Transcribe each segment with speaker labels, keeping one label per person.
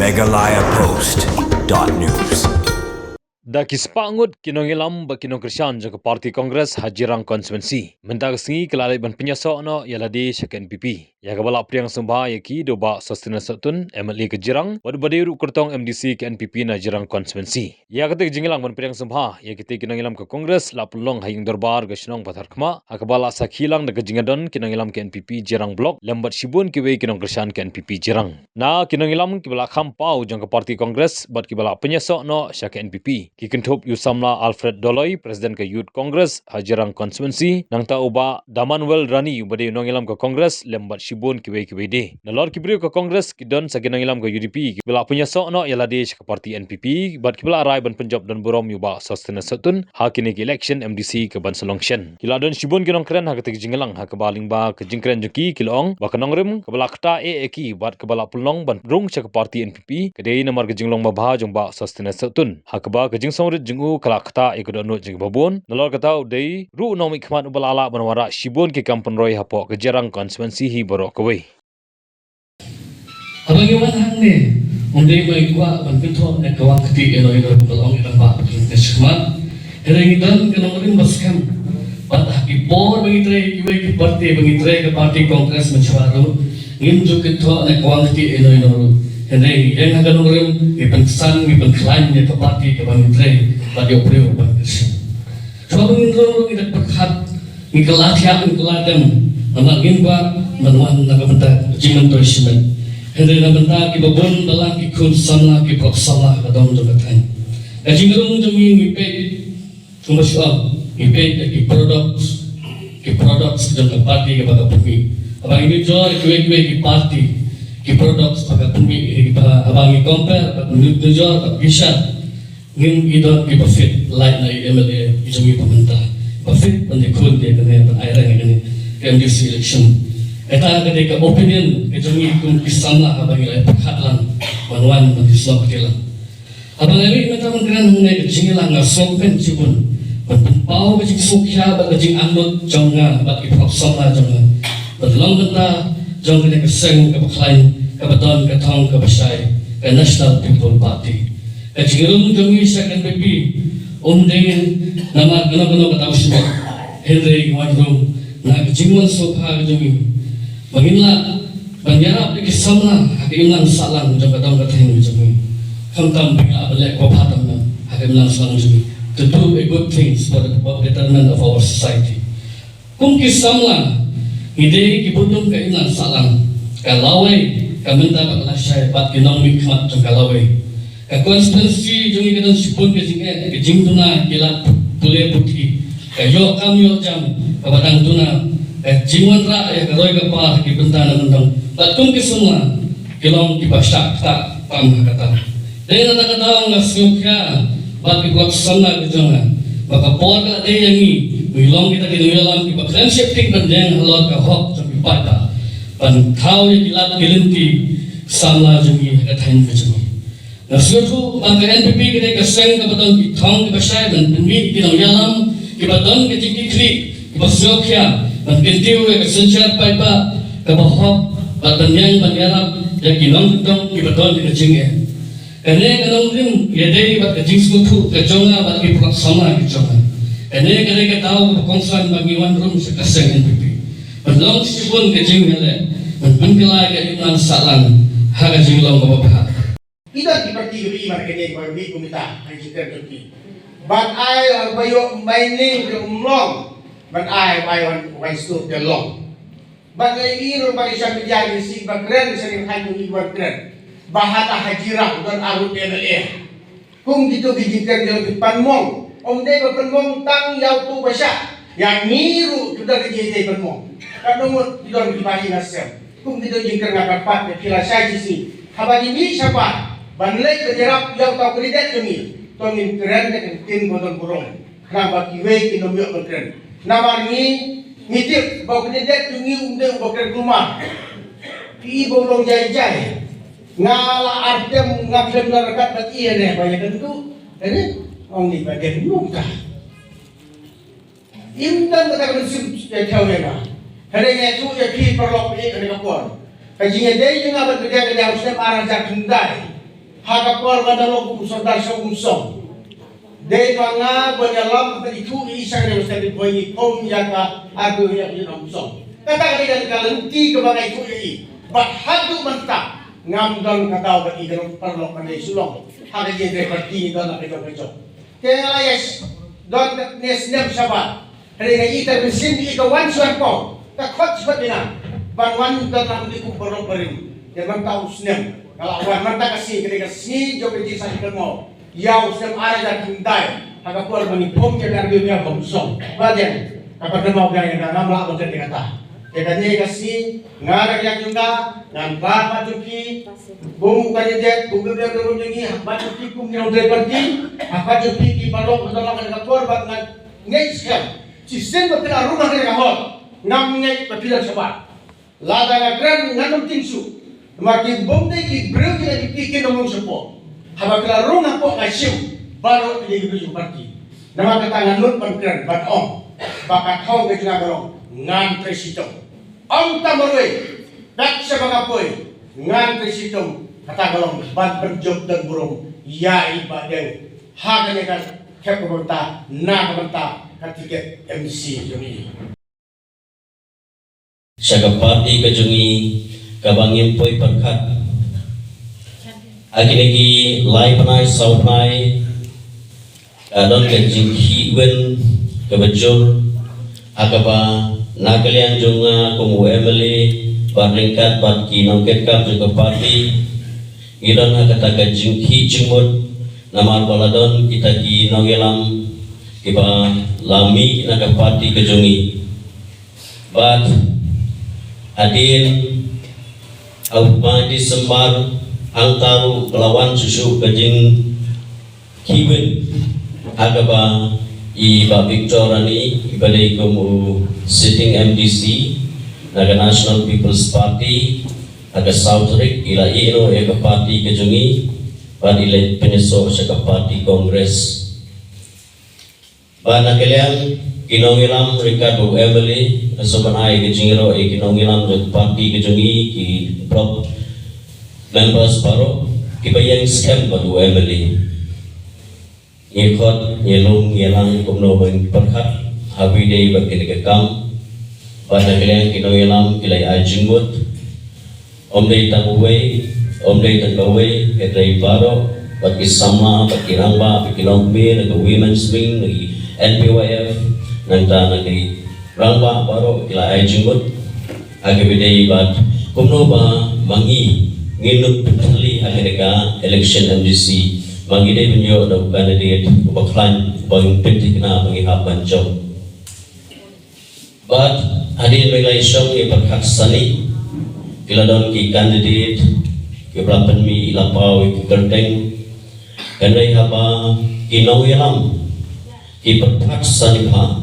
Speaker 1: megalayapost.news.
Speaker 2: Da kispangut kinongilam ba kinong Krisyan jang parti Kongres Hajirang Konstituensi. Mentag singi kelalai ban penyasok no yaladi syak NPP. Ya kabala priang sembah yaki doba sostina satun MLA ke Jirang wad badiru kurtong MDC ke NPP na Jirang Konstituensi. Ya ketik jingilang ban priang sembah ya ketik kinongilam ke Kongres la pulong haying dorbar ke Shnong Pathar Khma akabala sakhilang da jingadon kinongilam ke NPP Jirang Blok lembat shibun kiwe kinong Krisyan ke NPP Jirang. Na kinongilam kibala khampau jang ke parti Kongres bat kibala penyasok no syak NPP. Kikentop Yusamla Alfred Doloy, Presiden ke Youth Congress, Hajirang Konstituensi, nang ta uba Damanwel Rani ubade nongilam ke Kongres, lembat shibun kiwe de. Nalor kibriu ke Kongres, kidon sagi nongilam ke UDP, kibala punya sok no yalade ke parti NPP, bat kibala arai ban Punjab dan Burom yuba sostena satun, hakini ke election MDC ke ban Selongshen. Kila don shibun kinong keren haketik jingelang hakabaling ba ke jingkren juki kilong, ba kenongrim kebala kta eki bat kebala pulong ban rung ke parti NPP, kedai namar ke jinglong mabha jong ba sostena satun, hakaba ke songrit jengu kalakta ikut jeng babun nalor kata dei ru nomi khmat balala banwara shibun ke kampun roy hapo ke Jirang Konstituensi hi borok kawai
Speaker 3: abangi wan hangne onde mai kwa ban pinto ne kawa kiti ero balong ita ba ke shmat hereng dan kenongrin baskam bat ki por bagi tre ki parti Kongres mencawaru ngin kinto ne kawa kiti ero Henry, yang akan mengirim ipensan, ipenklaim, ya parti ke Bangitre, pada operasi Bangitre. Coba mengirim kita perhat, ikelatihan, ikelatem, menangin ba, menuan naga bentar, jiman toismen. Henry naga bentar kita bon dalam ikut sana, kita salah kadang juga tanya. Jingerung jemi ngipet, cuma soal ngipet, produk sedang parti kepada bumi. Abang ini jual kue parti. Ki produk sebagai pumi abangi compare but nujur but bisa ngin idon ki profit lain na MLA ijumi pemerintah profit pendekun dia kena airang ini MDC election eta ketika opinion ijumi kum kisana abangi lai pakhatlan manwan mandisok kelan abang ini meta mengkran mengenai jingilang ngasompen cibun pau ke sukya ba jing anut jonga ba ki profsona jonga berlong benda jong kena keseng ke baklain ke badan ke tong ke basai ke National People Party ke jingerung jongi second baby umdengin nama guna-guna ketau semua Henry Wadrum na ke jingwan sokha ke jongi banginla bangyarap di kisamla hake imlang salang jong ketong ke teng jongi kamtam bingla balek wapatam na hake imlang salang jongi to do a good things for the betterment of our society kung kisamla ide kibudum ke inan salang kalawai kaminta baklashay bat kinong mikmat jong kalawai ka konstituensi jong ikatan sipun ke jing tuna kilat pule puti ka yo kamyo jam kabadang tuna ka jingwan ra ya karoy ka pa kibenta na nundang bat kung kisumla kilong kibasyak ta pam kata dahil natakataw nga sukya bat kibuat sana kejong baka por ka day yangi wilong kita kinuyalam kibaklan shifting bandeng halot ka hok jong ipata pan thau ye kilat kilinti samla jungi kathain kejong nasutu ang NPP kite kaseng kabaton kitong kibasay ban pinmi kinuyalam kibaton kijikikri kibasokya ban kintiu ke kasensyar paipa kabahok batanyang bangyarap ya kinong kitong kibaton kejing kene kanong rim yedei bat kejing skutu kejonga bat kiprak sama kejonga kene kene tahu kongsan bagiwan rum sekaseng NPP belum sipun kejing hele menpengkelai ke iman salang haga jinglong babah
Speaker 4: kita seperti ini marketing bagi komita hajikan turki but I bayo mining ke umlong but I wan stu ke long but iro bagi siya menjadi si bagren sering hanyu iwan kren bahata hajirang dan arut MLA kung dito gijikan ke panmong dei panmong tang yaw tu basya yang niru sudah dijadi panmong kadang didon dibayi nasem kung dito jingkar nga kapat na kila siya si habang ini siapa banlay kejarap yaw tau kridet kami tongin keren na tin bodon burong kenapa kiwe kinomyo ng keren namar ni mitip bau kridet tungi umde bakren rumah i bolong jay ngala artem ngapsem narakat bat iya ne banyak tentu ini ni bagian muka intan kata sim ya tahu ya Hari itu ya ki perlok ini kena kapor. Kajinya dia juga bekerja kerja harusnya arah jak hendai. hagapor badalo kumsor dasyo kumsong. Dahil mga banyalam at itu isang na gusto rin po yung pong yaka ago yung kumsong. Katakan kalanti ka mga itu bahadu manta ngamdang kataw ka ikan perlo kanay sulong. Hagay yung reparti nito na kito. Kaya layas don nesnem sabat. Hari na ita besin ikawan suan po. Takot sabat nila. Banwan dalam di kumperong perim. Jangan tahu snem. Kalau awan manta kasih ketika si joget di sana kemo. Yau snem ara dan hindai. Hagapur manipom ke karbinya bomsong. Badan. Kapag mau gaya na namla mo tadi kata. Kaya kasi ngarak yang juga ngan bapa juki bung kanyedet bung bebek dulu jungi bapa juki kum nyau departi apa juki ki balok betolak dengan korban ngan ngeiskan sistem betul rumah mereka hot ngam ngek betul sebab lada ngakran nganum tingsu makin bung deh ki breu kita dipikin ngomong sepo haba kala rumah po ngasiu baru pilih gitu parti nama kata nganut pankran bat om bakat hong ke juga golong ngan presiden Om tamarwe, dak sabagapoy, ngan presitong katagalong ban berjog dan burung, ya ibadeng, hagan kan kepementa, na kepementa, ketika MC jungi.
Speaker 5: Syagapati kejungi kabangin poy perkat. Aginegi lai panai sau panai, adon kejing hiwen kebejul, agaba Nakalian junga kumu Emily Baringkat bat kinongket kap juga parti Idon hakata jingki jingmut Namar baladon kita ki nongelam Kiba lami naga parti kejungi Bat Adin Aupadi sembar Angtaru lawan susu kejing Kiwin Agaba Iba Victorani ibadai kumu sitting MDC naga National People's Party naga Southrick ila ino eka party kejungi ban ila penyeso sa party Congress ban nakalian kinongilam Ricardo Emily nasoban ay kejingiro ay kinongilam sa party kejungi ki prop members paro kibayang scam badu Emily Yekot, yelung, yelang, kumno bang perkat, habi day bagin kekam, pada kalian kino yelam kilai ajingut, om day tamuwe, om day tangkaway, ketray baro, bagi sama, bagi rangba, bagi longbe, nag women's wing, nag NPYF, nangta nag rangba baro kilai ajingut, agabiday bat, kumno ba mangi, nginut petali akhirnya election MDC. Mangide punyo na candidate upaklan bang pinti na pangihapan job. But hadin may laisong ipaghaksani kiladon ki candidate kiplapan mi ilapaw ikikerdeng kanay haba kinawilam ipaghaksani pa.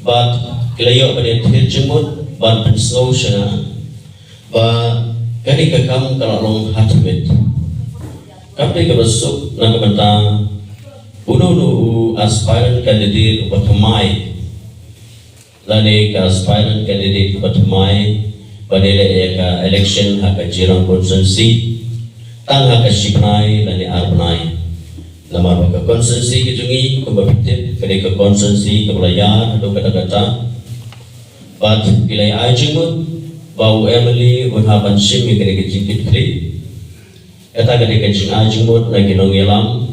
Speaker 5: But kilayo pa din hirjumot but penslow siya na ba kani kakam kalalong hatimit. Kapag kabasok na kabanta uno aspirant candidate upatamay lani ka aspirant candidate upatamay padela ka election haka jirang constituency tang haka sipnay lani arbanay lamar ka constituency kijungi kumbabitit kade ka constituency kabalayan atau kata-kata but pilay ajingut bau Emily unhaban sim yung kade kajingkit kli Eta kade kajing ajimut na kinongilam.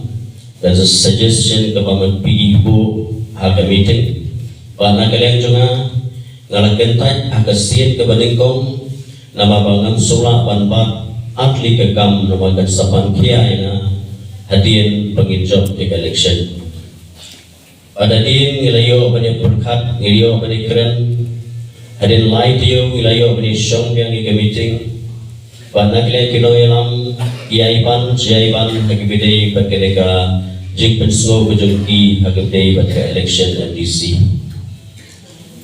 Speaker 5: There's a suggestion kapaman PE po haka meeting. Pana kalian juga ngalakentaj haka siyan kabaningkong na mabangam sula panbat atli kagam na magansapan kiyay na hadian panginjob ke election. Pada din ngilayo bani perkat ngilayo bani keren hadin lai tiyo ngilayo bani syong yang ke meeting. Pada kalian kinongilam Iaiban, hagibidai berkeneka jing penslo kejungki hagibidai berke election MDC.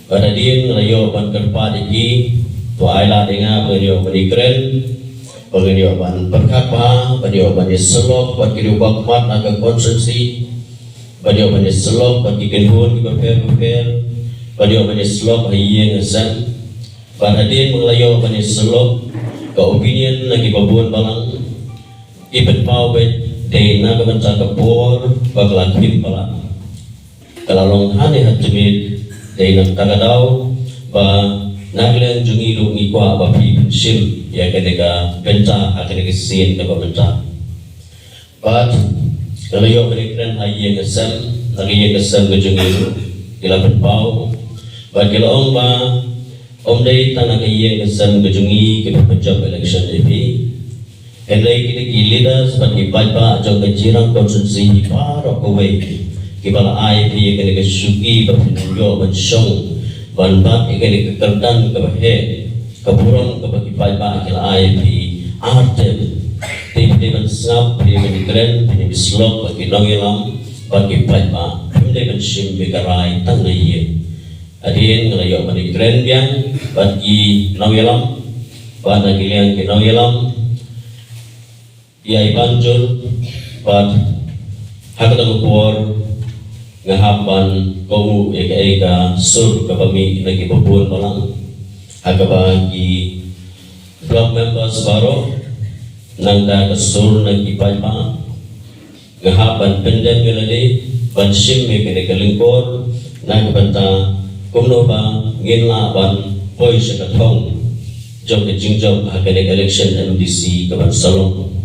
Speaker 5: Pada din layo ban kerpa iki tu aila denga beriyo benikren beriyo ban perkapa beriyo ban selok ban kirubak mat naga konsensi beriyo ban selok ban kikenhun kiberper beriyo ban selok hayi ngesen pada din layo ban selok ke opinion lagi babuan balang iban pawet day na kamansa kapor baglakim pala kalalong hane hatimid day nang tagadaw ba naglang jungilu ngikwa ba sim ya ketika benta akhirnya kesin ke benta but kalau yo berikran ayah kesem lagi kesem ke jungilu kila berpau ba kila om day tanah ayah kesem ke jungi ke pejabat election DP Henry kita leaders sebagai bapak jauh kejirang konstitusi para kawai kibala IP yang kena kesuki berpenunjuk bersong banbat yang kena kekerdan kebahe keburung kebagi bapak kila IP artem tipe bersab tipe keren tipe slok bagi nongilam bagi bapak tipe bersim begarai tanah iya adin ngelayak bagi keren biang bagi nongilam pada gilian ke nongilam Iai banjur pat hakatang kuor ngahapan komu eka sur kapami lagi popul malang hakabagi block members baru nangda kesur lagi paipa ngahapan pendem yolade bansim eka kelingkor nagabanta kumno ba nginla ban poi sekatong jom kejingjom hakane election MDC kaban salong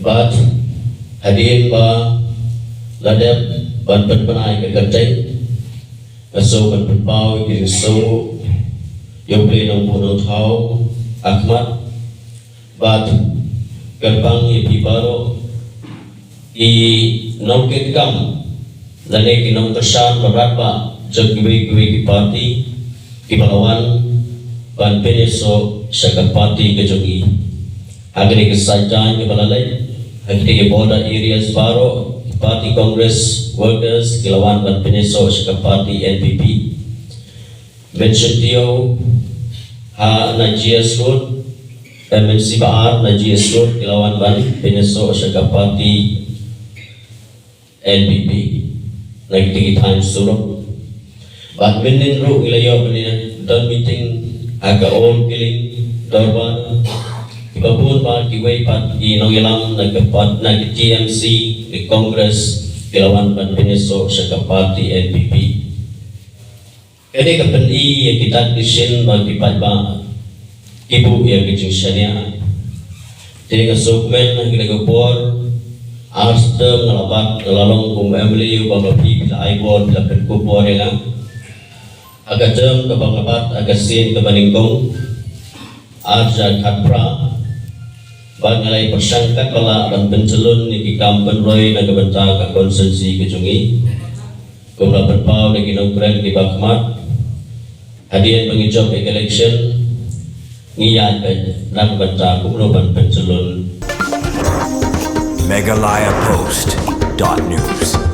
Speaker 5: but hadirin ba ladap ban penai ke kerjai kaso ban berpau kiri so yang boleh nang punong tau Ahmad but gerbang yang baru i nauket kam lane kinong tersan berat ba jagwe ki parti kibalawan ban peneso sakap parti kejogi agar kesajan kebalalai Hati border areas baru Parti Congress Workers Kilawan dan Peneso Syakap Parti NPP Mention Tio Ha Najias Road MNC Baar Najias Road Kilawan dan Peneso Syakap Parti NPP Lagi tinggi time suruh Bat Minin Ru Ilayo Benin Dan meeting Aga All Killing Dorban Ibabun pa kiway pat inongilam nagkapat nag TMC di Congress Kilawan pan Peneso sa kapati NPP. Kani kapani yang kita disin bagi patba ibu yang kecing syariah. Jadi ngasukmen ang ginagapor arstem ngalabat ngalalong kung emily babapi bila aibon bila penkupor yang agajem kabangabat agasin kabaningkong arja katpra Bangalai persangkat pala dan pencelun ni kampen roy na kabenta ka konsensi kejungi kumla berpau lagi nongkren di Bakmat hadian pengijop election ngiyat na kabenta kumlo ban pencelun
Speaker 1: MegalayaPost.news